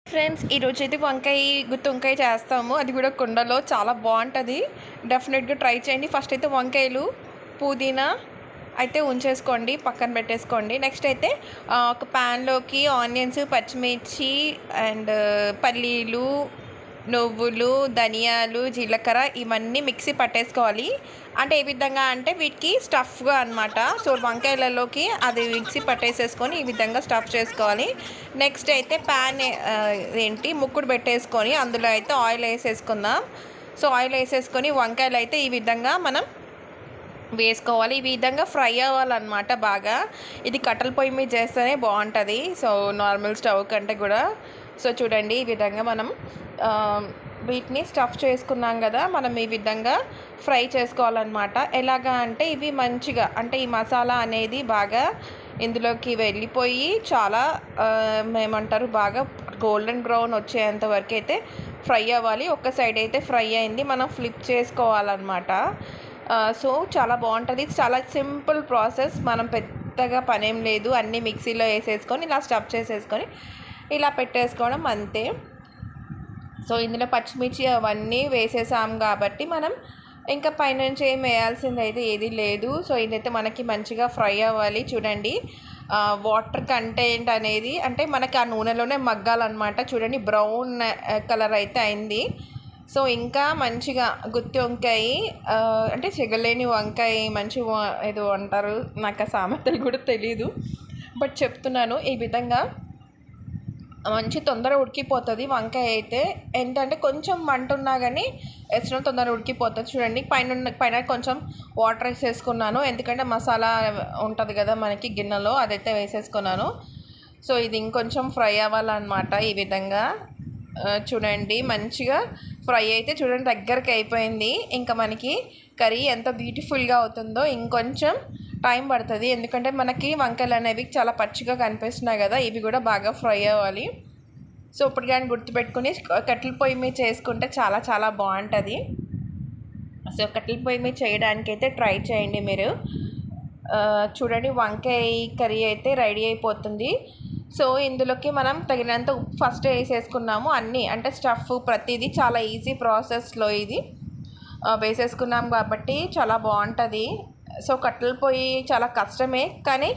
Friends ఈరోజైతే గుత్తి వంకాయ చేస్తాము. అది కూడా కుండలో చాలా బాగుంటుంది. డెఫినెట్గా ట్రై చేయండి. ఫస్ట్ అయితే వంకాయలు, పుదీనా అయితే ఉంచేసుకోండి, పక్కన పెట్టేసుకోండి. నెక్స్ట్ అయితే ఒక ప్యాన్లోకి ఆనియన్స్, పచ్చిమిర్చి అండ్ పల్లీలు, నువ్వులు, ధనియాలు, జీలకర్ర ఇవన్నీ మిక్సీ పట్టేసుకోవాలి. అంటే ఏ విధంగా అంటే వీటికి స్టఫ్గా అనమాట. సో వంకాయలలోకి అది మిక్సీ పట్టేసేసుకొని ఈ విధంగా స్టఫ్ చేసుకోవాలి. నెక్స్ట్ అయితే ప్యాన్ ముక్కుడు పెట్టేసుకొని అందులో అయితే ఆయిల్ వేసేసుకుందాం. సో ఆయిల్ వేసేసుకొని వంకాయలు అయితే ఈ విధంగా మనం వేసుకోవాలి. ఈ విధంగా ఫ్రై అవ్వాలన్నమాట బాగా. ఇది కట్టెల పొయ్యి మీద చేస్తేనే బాగుంటుంది, సో నార్మల్ స్టవ్ కంటే కూడా. సో చూడండి, ఈ విధంగా మనం వీటిని స్టఫ్ చేసుకున్నాం కదా, మనం ఈ విధంగా ఫ్రై చేసుకోవాలన్నమాట. ఎలాగా అంటే ఇవి మంచిగా అంటే ఈ మసాలా అనేది బాగా ఇందులోకి వెళ్ళిపోయి చాలా ఏమంటారు బాగా గోల్డెన్ బ్రౌన్ వచ్చేంత వరకు అయితే ఫ్రై అవ్వాలి. ఒక్క సైడ్ అయితే ఫ్రై అయింది, మనం ఫ్లిప్ చేసుకోవాలన్నమాట. సో చాలా బాగుంటుంది. చాలా సింపుల్ ప్రాసెస్, మనం పెద్దగా పనేం లేదు. అన్నీ మిక్సీలో వేసేసుకొని ఇలా స్టఫ్ చేసేసుకొని ఇలా పెట్టేసుకోవడం అంతే. సో ఇందులో పచ్చిమిర్చి అవన్నీ వేసేసాం కాబట్టి మనం ఇంకా పైనుంచి ఏం వేయాల్సింది అయితే ఏది లేదు. సో ఇదైతే మనకి మంచిగా ఫ్రై అవ్వాలి. చూడండి, వాటర్ కంటెంట్ అనేది అంటే మనకి ఆ నూనెలోనే మగ్గాలన్నమాట. చూడండి, బ్రౌన్ కలర్ అయితే అయింది. సో ఇంకా మంచిగా గుత్తి వంకాయ అంటే చెగలేని వంకాయ మంచి ఏదో అంటారు, నాకు ఆ సామెతలు కూడా తెలీదు, బట్ చెప్తున్నాను. ఈ విధంగా మంచి తొందరగా ఉడికిపోతుంది వంకాయ అయితే. ఏంటంటే కొంచెం మంట ఉన్నా కానీ వేసిన తొందరగా ఉడికిపోతుంది. చూడండి, పైన కొంచెం వాటర్ వేసేసుకున్నాను, ఎందుకంటే మసాలా ఉంటుంది కదా మనకి గిన్నెలో, అదైతే వేసేసుకున్నాను. సో ఇది ఇంకొంచెం ఫ్రై అవ్వాలన్నమాట. ఈ విధంగా చూడండి, మంచిగా ఫ్రై అయితే చూడండి దగ్గరికి అయిపోయింది. ఇంకా మనకి కర్రీ ఎంత బ్యూటిఫుల్గా అవుతుందో. ఇంకొంచెం టైం పడుతుంది, ఎందుకంటే మనకి వంకాయలు అనేవి చాలా పచ్చిగా కనిపిస్తున్నాయి కదా, ఇవి కూడా బాగా ఫ్రై అవ్వాలి. సో ఇప్పుడు కానీ గుర్తుపెట్టుకుని కట్టెల పొయ్యి మీద చేసుకుంటే చాలా చాలా బాగుంటుంది. సో కట్టెల పొయ్యి మీద చేయడానికైతే ట్రై చేయండి మీరు. చూడండి, వంకాయ కర్రీ అయితే రెడీ అయిపోతుంది. సో ఇందులోకి మనం తగినంత ఉప్పు ఫస్ట్ వేసేసుకున్నాము. అన్నీ అంటే స్టఫ్ ప్రతిదీ చాలా ఈజీ ప్రాసెస్లో ఇది వేసేసుకున్నాం కాబట్టి చాలా బాగుంటుంది. సో కట్టెల పొయ్యి చాలా కష్టమే, కానీ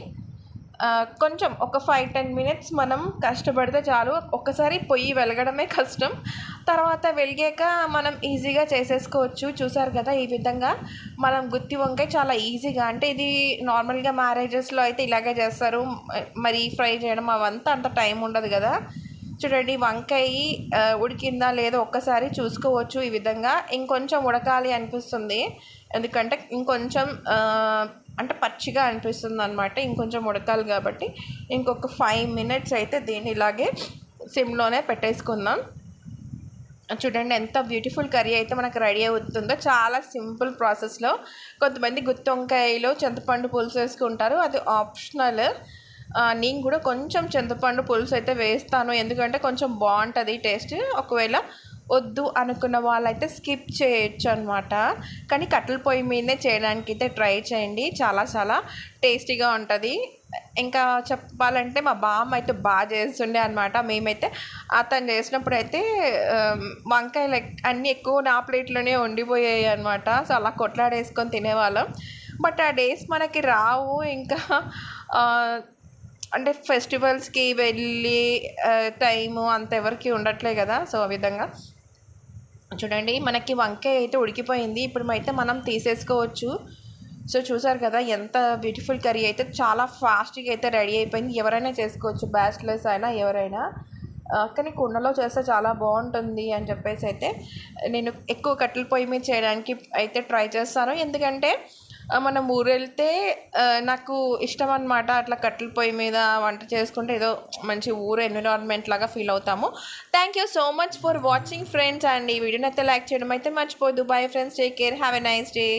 కొంచెం ఒక 5-10 మినిట్స్ మనం కష్టపడితే చాలు. ఒక్కసారి పొయ్యి వెలగడమే కష్టం, తర్వాత వెలిగాక మనం ఈజీగా చేసేసుకోవచ్చు. చూసారు కదా, ఈ విధంగా మనం గుత్తి వంకాయ చాలా ఈజీగా, అంటే ఇది నార్మల్గా మ్యారేజెస్లో అయితే ఇలాగే చేస్తారు, మరి ఫ్రై చేయడం అవంతా అంత టైం ఉండదు కదా. చూడండి, వంకాయ ఉడికిందా లేదో ఒక్కసారి చూసుకోవచ్చు. ఈ విధంగా ఇంకొంచెం ఉడకాలి అనిపిస్తుంది, ఎందుకంటే ఇంకొంచెం అంటే పచ్చిగా అనిపిస్తుంది అనమాట. ఇంకొంచెం ఉడకాలి కాబట్టి ఇంకొక 5 మినిట్స్ అయితే దీన్ని ఇలాగే సిమ్లోనే పెట్టేసుకుందాం. చూడండి, ఎంత బ్యూటిఫుల్ కర్రీ అయితే మనకు రెడీ అవుతుందో. చాలా సింపుల్ ప్రాసెస్లో. కొంతమంది గుత్తి వంకాయలో చింతపండు పులుసు వేసుకుంటారు, అది ఆప్షనల్. నేను కూడా కొంచెం చింతపండు పులుసు అయితే వేస్తాను, ఎందుకంటే కొంచెం బాగుంటుంది టేస్ట్. ఒకవేళ వద్దు అనుకున్న వాళ్ళైతే స్కిప్ చేయొచ్చు అనమాట. కానీ కట్టెల పొయ్యి మీదనే చేయడానికి అయితే ట్రై చేయండి, చాలా చాలా టేస్టీగా ఉంటుంది. ఇంకా చెప్పాలంటే మా బామ్మ అయితే బాగా చేస్తుండే అనమాట. మేమైతే అతను చేసినప్పుడు అయితే వంకాయలు అన్నీ ఎక్కువ నా ప్లేట్లోనే వండిపోయాయి అనమాట. సో అలా కొట్లాడేసుకొని తినేవాళ్ళం. బట్ ఆ డేస్ మనకి రావు ఇంకా. అంటే ఫెస్టివల్స్కి వెళ్ళి టైము అంత ఎవరికి ఉండట్లే కదా. సో ఆ విధంగా చూడండి, మనకి వంకాయ అయితే ఉడికిపోయింది. ఇప్పుడు అయితే మనం తీసేసుకోవచ్చు. సో చూసారు కదా, ఎంత బ్యూటిఫుల్ కర్రీ అయితే చాలా ఫాస్ట్గా అయితే రెడీ అయిపోయింది. ఎవరైనా చేసుకోవచ్చు, బ్యాచిలర్స్ అయినా ఎవరైనా. కానీ కుండలో చేస్తే చాలా బాగుంటుంది అని చెప్పేసి అయితే నేను ఎక్కువ కట్టెల పొయ్యి మీద చేయడానికి అయితే ట్రై చేస్తాను. ఎందుకంటే మనం ఊరు వెళ్తే నాకు ఇష్టం అనమాట, అట్లా కట్టెల పొయ్యి మీద వంట చేసుకుంటే ఏదో మంచి ఊరు ఎన్విరాన్మెంట్ లాగా ఫీల్ అవుతాము. Thank you so much for watching friends, and ఈ వీడియోని అయితే లైక్ చేయడం అయితే మర్చిపోద్దు. Bye friends, take care, have a nice day.